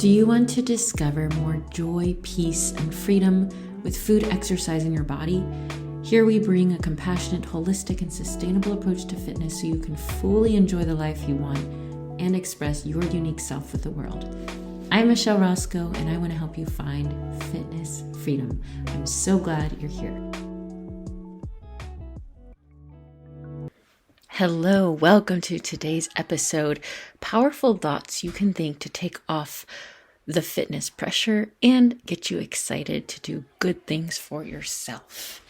Do you want to discover more joy, peace, and freedom with food, exercise, and your body? Here we bring a compassionate, holistic, and sustainable approach to fitness so you can fully enjoy the life you want and express your unique self with the world. I'm Michelle Roscoe, and I want to help you find fitness freedom. I'm so glad you're here. Hello, welcome to today's episode. Powerful thoughts you can think to take off the fitness pressure and get you excited to do good things for yourself.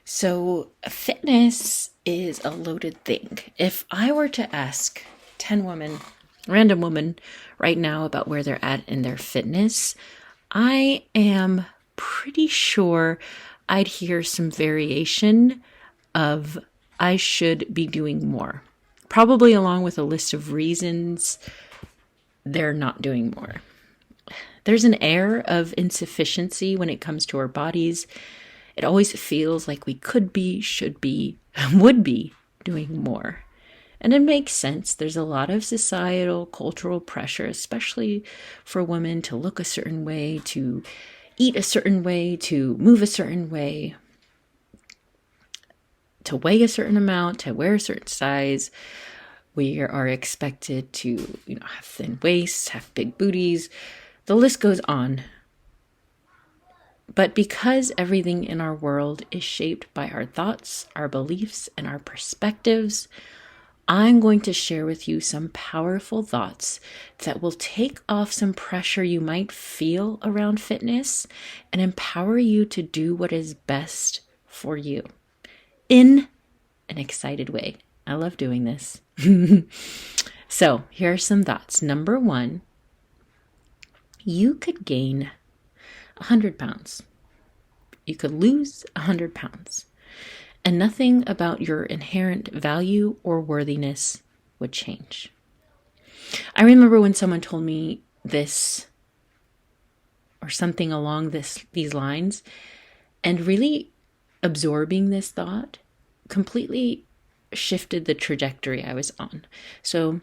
So fitness is a loaded thing. If I were to ask 10 women, random women right now about where they're at in their fitness, I am pretty sure I'd hear some variation of I should be doing more, probably along with a list of reasons they're not doing more. There's an air of insufficiency when it comes to our bodies. It always feels like we could be, should be, would be doing more. And it makes sense. There's a lot of societal, cultural pressure, especially for women to look a certain way, to eat a certain way, to move a certain way, to weigh a certain amount, to wear a certain size. We are expected to, have thin waists, have big booties. The list goes on. But because everything in our world is shaped by our thoughts, our beliefs, and our perspectives, I'm going to share with you some powerful thoughts that will take off some pressure you might feel around fitness and empower you to do what is best for you in an excited way. I love doing this. So here are some thoughts. Number 1, you could gain 100 pounds. You could lose 100 pounds. And nothing about your inherent value or worthiness would change. I remember when someone told me this or something along these lines, and really absorbing this thought completely shifted the trajectory I was on. So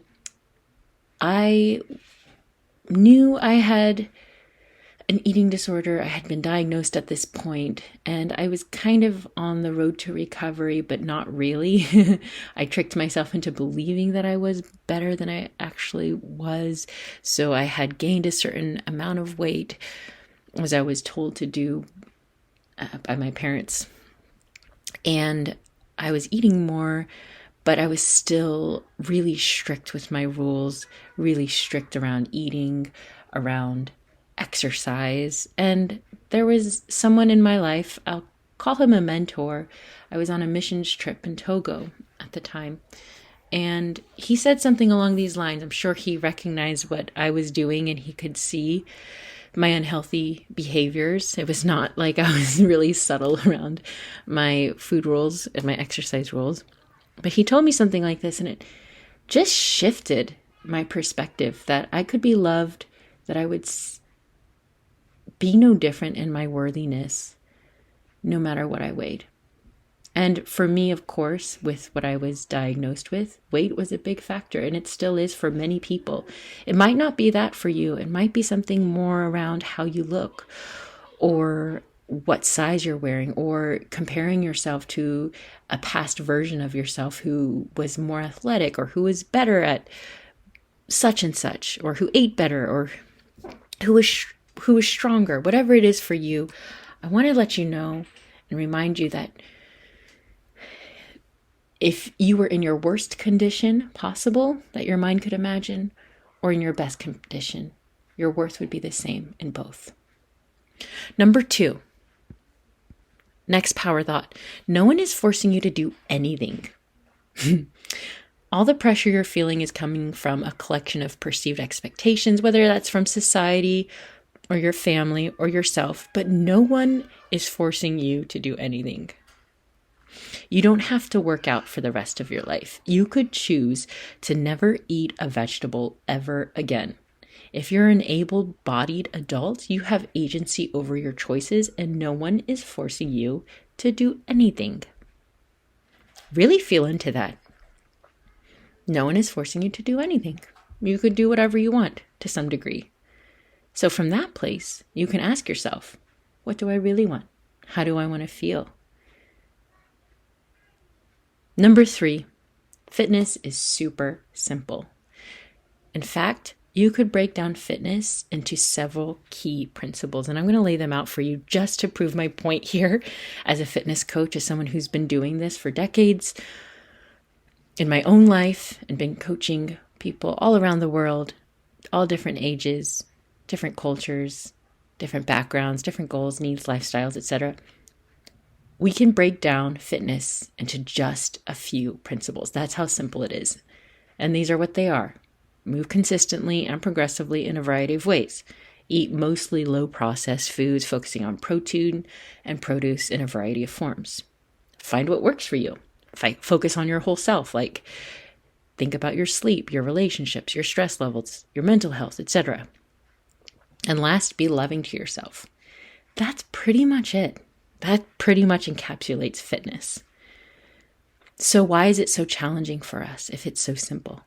I knew I had an eating disorder. I had been diagnosed at this point, and I was kind of on the road to recovery, but not really. I tricked myself into believing that I was better than I actually was. So I had gained a certain amount of weight, as I was told to do by my parents. And I was eating more, but I was still really strict with my rules, really strict around eating, around exercise. And there was someone in my life, I'll call him a mentor. I was on a missions trip in Togo at the time, and he said something along these lines. I'm sure he recognized what I was doing and he could see my unhealthy behaviors. It was not like I was really subtle around my food rules and my exercise rules. But he told me something like this, and it just shifted my perspective that I could be loved, that I would be no different in my worthiness, no matter what I weighed. And for me, of course, with what I was diagnosed with, weight was a big factor, and it still is for many people. It might not be that for you. It might be something more around how you look, or what size you're wearing, or comparing yourself to a past version of yourself who was more athletic, or who was better at such and such, or who ate better, or who was stronger. Whatever it is for you, I want to let you know and remind you that if you were in your worst condition possible that your mind could imagine, or in your best condition, your worth would be the same in both. Number 2, next power thought. No one is forcing you to do anything. All the pressure you're feeling is coming from a collection of perceived expectations, whether that's from society or your family or yourself, but no one is forcing you to do anything. You don't have to work out for the rest of your life. You could choose to never eat a vegetable ever again. If you're an able-bodied adult, you have agency over your choices, and no one is forcing you to do anything. Really feel into that. No one is forcing you to do anything. You could do whatever you want to some degree. So from that place, you can ask yourself, what do I really want? How do I want to feel? Number 3, fitness is super simple. In fact, you could break down fitness into several key principles, and I'm going to lay them out for you just to prove my point here as a fitness coach, as someone who's been doing this for decades in my own life and been coaching people all around the world, all different ages, different cultures, different backgrounds, different goals, needs, lifestyles, etc. We can break down fitness into just a few principles. That's how simple it is. And these are what they are. Move consistently and progressively in a variety of ways. Eat mostly low-processed foods, focusing on protein and produce in a variety of forms. Find what works for you. Focus on your whole self, like think about your sleep, your relationships, your stress levels, your mental health, etc. And last, be loving to yourself. That's pretty much it. That pretty much encapsulates fitness. So why is it so challenging for us if it's so simple?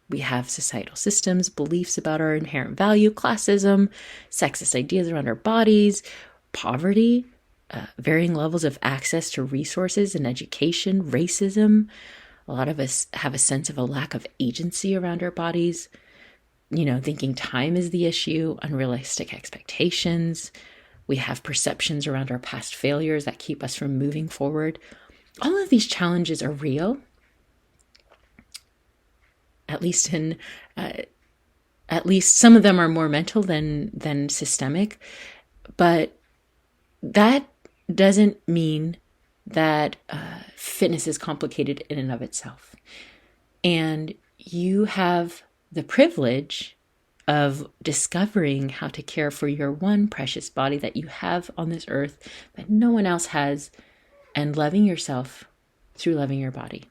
We have societal systems, beliefs about our inherent value, classism, sexist ideas around our bodies, poverty, varying levels of access to resources and education, racism. A lot of us have a sense of a lack of agency around our bodies, thinking time is the issue, unrealistic expectations. We have perceptions around our past failures that keep us from moving forward. All of these challenges are real. At least some of them are more mental than systemic, but that doesn't mean that fitness is complicated in and of itself. And you have the privilege of discovering how to care for your one precious body that you have on this earth that no one else has, and loving yourself through loving your body.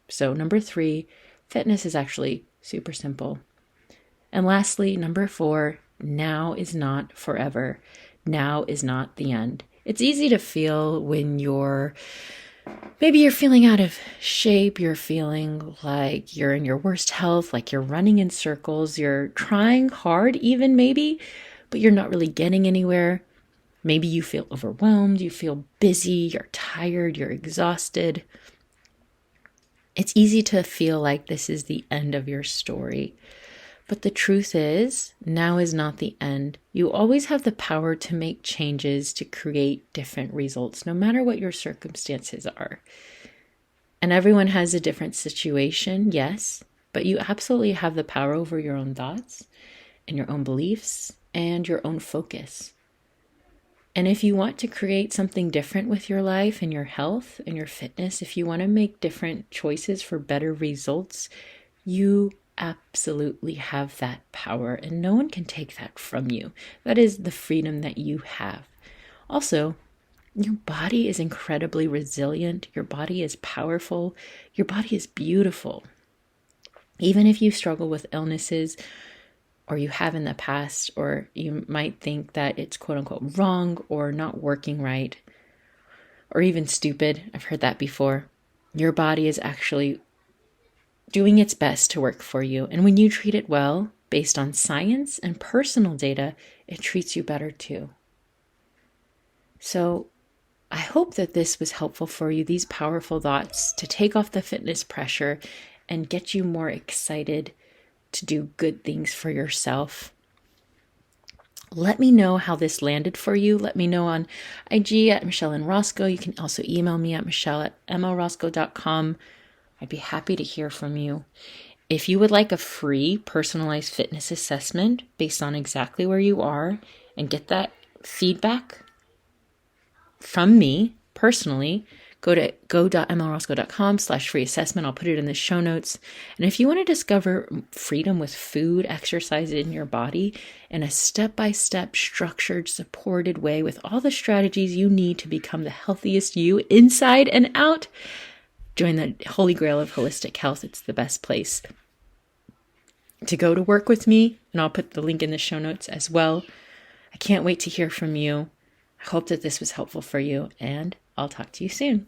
So number 3, fitness is actually super simple. And lastly, number 4, now is not forever. Now is not the end. It's easy to feel when maybe you're feeling out of shape, you're feeling like you're in your worst health, like you're running in circles, you're trying hard even maybe, but you're not really getting anywhere. Maybe you feel overwhelmed, you feel busy, you're tired, you're exhausted. It's easy to feel like this is the end of your story. But the truth is, now is not the end. You always have the power to make changes to create different results, no matter what your circumstances are. And everyone has a different situation, yes, but you absolutely have the power over your own thoughts and your own beliefs and your own focus. And if you want to create something different with your life and your health and your fitness, if you want to make different choices for better results, you absolutely have that power, and no one can take that from you. That is the freedom that you have. Also, your body is incredibly resilient. Your body is powerful. Your body is beautiful. Even if you struggle with illnesses, or you have in the past, or you might think that it's quote unquote wrong or not working right, or even stupid. I've heard that before. Your body is actually doing its best to work for you. And when you treat it well, based on science and personal data, it treats you better too. So I hope that this was helpful for you, these powerful thoughts to take off the fitness pressure and get you more excited to do good things for yourself. Let me know how this landed for you. Let me know on IG at Michelle and Roscoe. You can also email me at michelle@mlroscoe.com. I'd be happy to hear from you. If you would like a free personalized fitness assessment based on exactly where you are and get that feedback from me personally, go to go.mlroscoe.com/free assessment. I'll put it in the show notes. And if you want to discover freedom with food, exercise in your body in a step-by-step, structured, supported way with all the strategies you need to become the healthiest you inside and out, join the Holy Grail of holistic health. It's the best place to go to work with me. And I'll put the link in the show notes as well. I can't wait to hear from you. I hope that this was helpful for you, and I'll talk to you soon.